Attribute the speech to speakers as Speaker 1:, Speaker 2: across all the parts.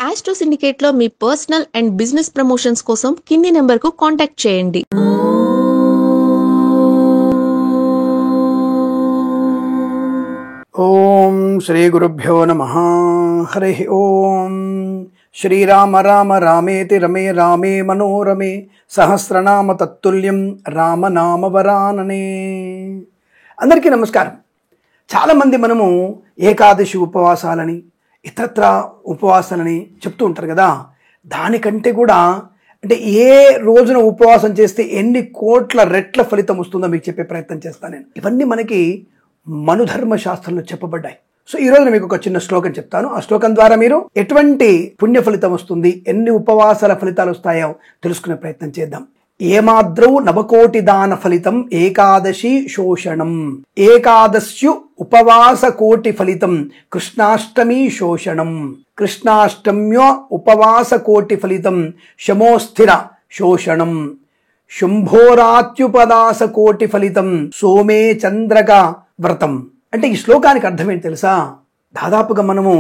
Speaker 1: Astro syndicate లో మీ personal and business promotions కోసం కింది నెంబర్ కు కాంటాక్ట్ చేయండి.
Speaker 2: ఓం శ్రీ గురుభ్యో నమః. హరి ఓం. శ్రీరామ రామ రామేతి రమే రామే మనోరమే సహస్రనామ తత్తుల్యం రామనామ వరాననే. అందరికీ నమస్కారం. చాలామంది మనము ఏకాదశి ఉపవాసాలని ఇతరత్ర ఉపవాసాలని చెప్తూ ఉంటారు కదా. దానికంటే కూడా అంటే ఏ రోజున ఉపవాసం చేస్తే ఎన్ని కోట్ల రెట్ల ఫలితం వస్తుందో మీకు చెప్పే ప్రయత్నం చేస్తాను నేను. ఇవన్నీ మనకి మనుధర్మ శాస్త్రంలో చెప్పబడ్డాయి. సో ఈ రోజు మీకు ఒక చిన్న శ్లోకం చెప్తాను. ఆ శ్లోకం ద్వారా మీరు ఎటువంటి పుణ్య ఫలితం వస్తుంది, ఎన్ని ఉపవాసాల ఫలితాలు వస్తాయో తెలుసుకునే ప్రయత్నం చేద్దాం. ఏమాద్రౌ నవకోటి దాన ఫలితం ఏకాదశి శోషణం. ఏకాదశ్యు ఉపవాస కోటి ఫలితం కృష్ణాష్టమి శోషణం. కృష్ణాష్టమ్యో ఉపవాస కోటి ఫలితం శమోస్థిర శోషణం. శుంభోరాత్యుపదాస కోటి ఫలితం సోమే చంద్రక వ్రతం. అంటే ఈ శ్లోకానికి అర్థం ఏంటి తెలుసా? దాదాపుగా మనము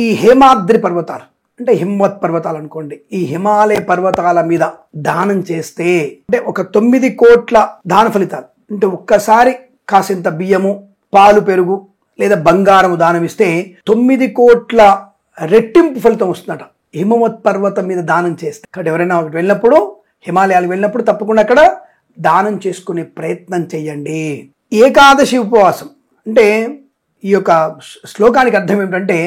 Speaker 2: ఈ హేమాద్రి పర్వతాలు అంటే హిమవత్ పర్వతాలు అనుకోండి, ఈ హిమాలయ పర్వతాల మీద దానం చేస్తే అంటే ఒక 9 కోట్ల దాన ఫలితాలు. అంటే ఒక్కసారి కాసింత బియ్యము, పాలు, పెరుగు లేదా బంగారము దానం ఇస్తే 9 కోట్ల రెట్టింపు ఫలితం వస్తుందట హిమవత్ పర్వతం మీద దానం చేస్తే. కాబట్టి ఎవరైనా వెళ్ళినప్పుడు, హిమాలయాలకు వెళ్ళినప్పుడు తప్పకుండా అక్కడ దానం చేసుకునే ప్రయత్నం చేయండి. ఏకాదశి ఉపవాసం అంటే ఈ యొక్క శ్లోకానికి అర్థం ఏమిటంటే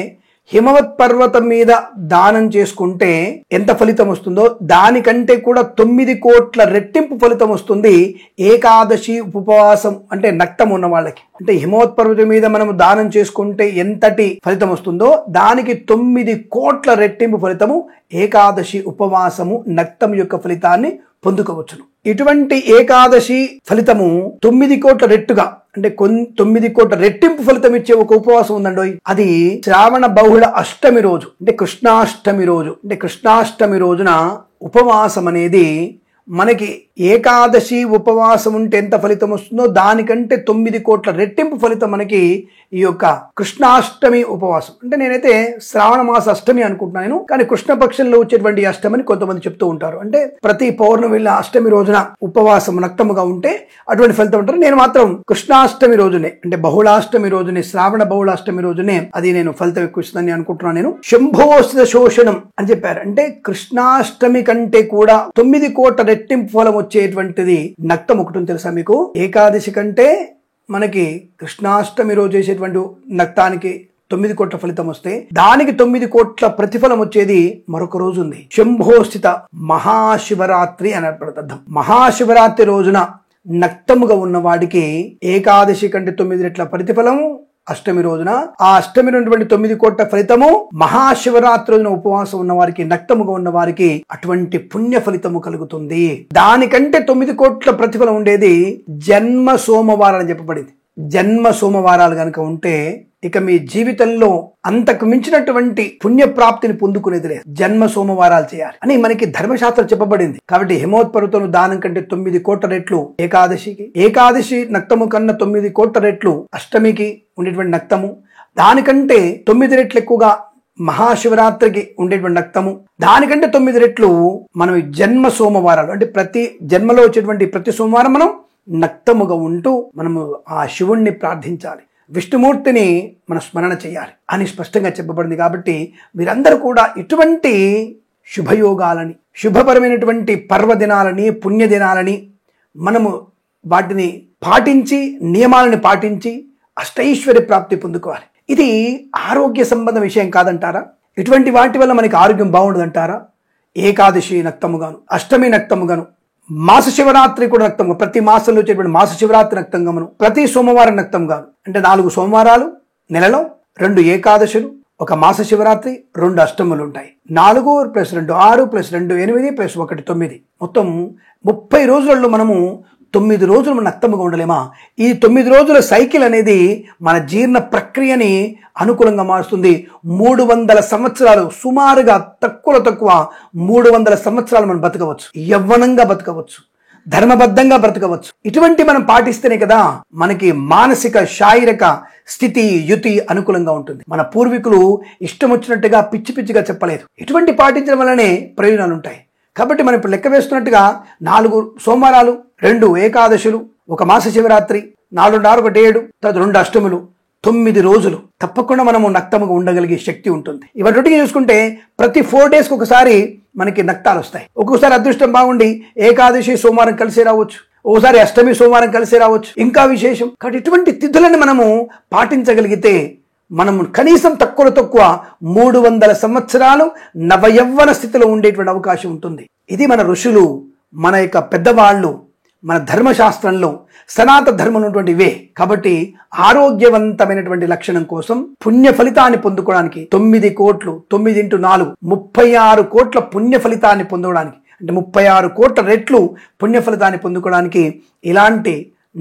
Speaker 2: హిమవత్ పర్వతం మీద దానం చేసుకుంటే ఎంత ఫలితం వస్తుందో దానికంటే కూడా 9 కోట్ల రెట్టింపు ఫలితం వస్తుంది ఏకాదశి ఉపవాసం అంటే నక్తం ఉన్న వాళ్ళకి. అంటే హిమవత్ పర్వతం మీద మనము దానం చేసుకుంటే ఎంతటి ఫలితం వస్తుందో దానికి 9 కోట్ల రెట్టింపు ఫలితము ఏకాదశి ఉపవాసము నక్తం యొక్క ఫలితాన్ని పొందుకోవచ్చును. ఇటువంటి ఏకాదశి ఫలితము 9 కోట్ల రెట్టుగా అంటే 9 కోట్ల రెట్టింపు ఫలితం ఇచ్చే ఒక ఉపవాసం ఉందండి. అది శ్రావణ బహుళ అష్టమి రోజు అంటే కృష్ణాష్టమి రోజు. అంటే కృష్ణాష్టమి రోజున ఉపవాసం అనేది మనకి ఏకాదశి ఉపవాసం ఉంటే ఎంత ఫలితం వస్తుందో దానికంటే 9 కోట్ల రెట్టింపు ఫలితం మనకి ఈ యొక్క కృష్ణాష్టమి ఉపవాసం. అంటే నేనైతే శ్రావణ మాస అష్టమి అనుకుంటున్నాను, కానీ కృష్ణపక్షంలో వచ్చేటువంటి అష్టమిని కొంతమంది చెప్తూ ఉంటారు. అంటే ప్రతి పౌర్ణమి వెళ్ళిన అష్టమి రోజున ఉపవాసం నక్తముగా ఉంటే అటువంటి ఫలితం ఉంటారు. నేను మాత్రం కృష్ణాష్టమి రోజునే అంటే బహుళాష్టమి రోజునే, శ్రావణ బహుళాష్టమి రోజునే అది నేను ఫలితం ఎక్కువ ఇస్తుందని అనుకుంటున్నాను నేను. శంభోస్త శోషణం అని చెప్పారు. అంటే కృష్ణాష్టమి కంటే కూడా 9 కోట్ల రెట్టింపు ఫలం వచ్చేటువంటిది నక్తం ఒకటి తెలుసా మీకు? ఏకాదశి కంటే మనకి కృష్ణాష్టమి రోజు చేసేటువంటి నక్తానికి 9 కోట్ల ఫలితం వస్తే దానికి 9 కోట్ల ప్రతిఫలం వచ్చేది మరొక రోజు ఉంది. శంభోస్థిత మహాశివరాత్రి అని అర్థం. మహాశివరాత్రి రోజున నక్తముగా ఉన్న వాడికి ఏకాదశి కంటే 9 రెట్ల ప్రతిఫలము అష్టమి రోజున, ఆ అష్టమి ఉన్నటువంటి 9 కోట్ల ఫలితము మహాశివరాత్రి రోజున ఉపవాసం ఉన్న వారికి, నక్తముగా ఉన్న వారికి అటువంటి పుణ్య ఫలితము కలుగుతుంది. దానికంటే 9 కోట్ల ప్రతిఫలం ఉండేది జన్మ సోమవారాలు చెప్పబడింది. జన్మ సోమవారాలు కనుక ఉంటే ఇక మీ జీవితంలో అంతకు మించినటువంటి పుణ్య ప్రాప్తిని పొందుకునేది లేదు. జన్మ సోమవారాలు చేయాలి అని మనకి ధర్మశాస్త్రం చెప్పబడింది. కాబట్టి హిమవత్ పర్వతం దానం కంటే 9 కోట్ల రెట్లు ఏకాదశికి, ఏకాదశి నక్తము కన్నా 9 కోట్ల రెట్లు అష్టమికి ఉండేటువంటి నక్తము, దానికంటే 9 రెట్లు ఎక్కువగా మహాశివరాత్రికి ఉండేటువంటి నక్తము, దానికంటే 9 రెట్లు మనం జన్మ సోమవారాలు అంటే ప్రతి జన్మలో వచ్చేటువంటి ప్రతి సోమవారం మనం నక్తముగా ఉంటూ మనము ఆ శివుణ్ణి ప్రార్థించాలి, విష్ణుమూర్తిని మన స్మరణ చేయాలి అని స్పష్టంగా చెప్పబడింది. కాబట్టి మీరందరూ కూడా ఇటువంటి శుభయోగాలని, శుభపరమైనటువంటి పర్వదినాలని, పుణ్యదినాలని మనము వాటిని పాటించి, నియమాలను పాటించి అష్టైశ్వర్య ప్రాప్తి పొందుకోవాలి. ఇది ఆరోగ్య సంబంధ విషయం కాదంటారా? ఇటువంటి వాటి వల్ల మనకి ఆరోగ్యం బాగుండదంటారా? ఏకాదశి నక్తముగాను, అష్టమి నక్తముగాను, మాస శివరాత్రి కూడా నక్తంగా, ప్రతి మాసంలో వచ్చేటువంటి మాస శివరాత్రి నక్తంగమను, ప్రతి సోమవారం నక్తంగాను. అంటే 4 సోమవారాలు నెలలో, 2 ఏకాదశులు, ఒక మాస శివరాత్రి, 2 అష్టములు ఉంటాయి. 4 + 2 6 + 2 8 + 1 9, మొత్తం 30 రోజులలో మనము 9 రోజులు మన నక్తముగా ఉండలేమా? ఈ 9 రోజుల సైకిల్ అనేది మన జీర్ణ ప్రక్రియని అనుకూలంగా మారుస్తుంది. 300 సంవత్సరాలు సుమారుగా తక్కువ 300 సంవత్సరాలు మనం బతకవచ్చు, యవ్వనంగా బతకవచ్చు. ధర్మబద్ధంగా బ్రతకవచ్చు. ఇటువంటి మనం పాటిస్తేనే కదా మనకి మానసిక శారీరక స్థితి యుతి అనుకూలంగా ఉంటుంది. మన పూర్వీకులు ఇష్టం వచ్చినట్టుగా పిచ్చి పిచ్చిగా చెప్పలేదు. ఇటువంటి పాటించడం వల్లనే ప్రయోజనాలు ఉంటాయి. కాబట్టి మనం ఇప్పుడు లెక్క వేస్తున్నట్టుగా 4 సోమవారాలు, 2 ఏకాదశులు, 1 మాస శివరాత్రి, 4 1 7, తర్వాత 2 అష్టములు, 9 రోజులు తప్పకుండా మనము నక్తముగా ఉండగలిగే శక్తి ఉంటుంది. ఇవన్నీ చూసుకుంటే ప్రతి 4 డేస్కి ఒకసారి మనకి నక్తాలు వస్తాయి. ఒక్కొక్కసారి అదృష్టం బాగుండి ఏకాదశి సోమవారం కలిసి రావచ్చు, ఒకసారి అష్టమి సోమవారం కలిసి రావచ్చు, ఇంకా విశేషం. కాబట్టి ఇటువంటి తిథులను మనము పాటించగలిగితే మనము కనీసం తక్కువ 300 సంవత్సరాలు నవయవ్వన స్థితిలో ఉండేటువంటి అవకాశం ఉంటుంది. ఇది మన ఋషులు, మన యొక్క పెద్దవాళ్ళు, మన ధర్మశాస్త్రంలో సనాతన ధర్మం ఉన్నటువంటి ఇవే. కాబట్టి ఆరోగ్యవంతమైనటువంటి లక్షణం కోసం పుణ్య ఫలితాన్ని పొందుకోవడానికి 9 కోట్లు, 9 × 4 36 కోట్ల పుణ్య ఫలితాన్ని పొందడానికి, అంటే 36 కోట్ల రెట్లు పుణ్య ఫలితాన్ని పొందుకోవడానికి ఇలాంటి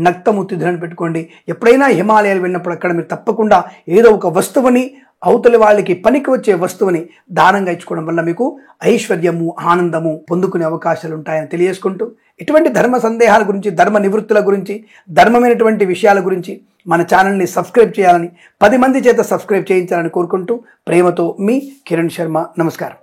Speaker 2: నక్తము తిథులను పెట్టుకోండి. ఎప్పుడైనా హిమాలయాలు వెళ్ళినప్పుడు అక్కడ మీరు తప్పకుండా ఏదో ఒక వస్తువుని, అవతలి వాళ్ళకి పనికి వచ్చే వస్తువుని దానంగా ఇచ్చుకోవడం వల్ల మీకు ఐశ్వర్యము, ఆనందము పొందుకునే అవకాశాలు ఉంటాయని తెలియజేసుకుంటూ, ఇటువంటి ధర్మ సందేహాల గురించి, ధర్మ నివృత్తుల గురించి, ధర్మమైనటువంటి విషయాల గురించి మన ఛానల్ని సబ్స్క్రైబ్ చేయాలని, 10 మంది చేత సబ్స్క్రైబ్ చేయించాలని కోరుకుంటూ ప్రేమతో మీ కిరణ్ శర్మ. నమస్కారం.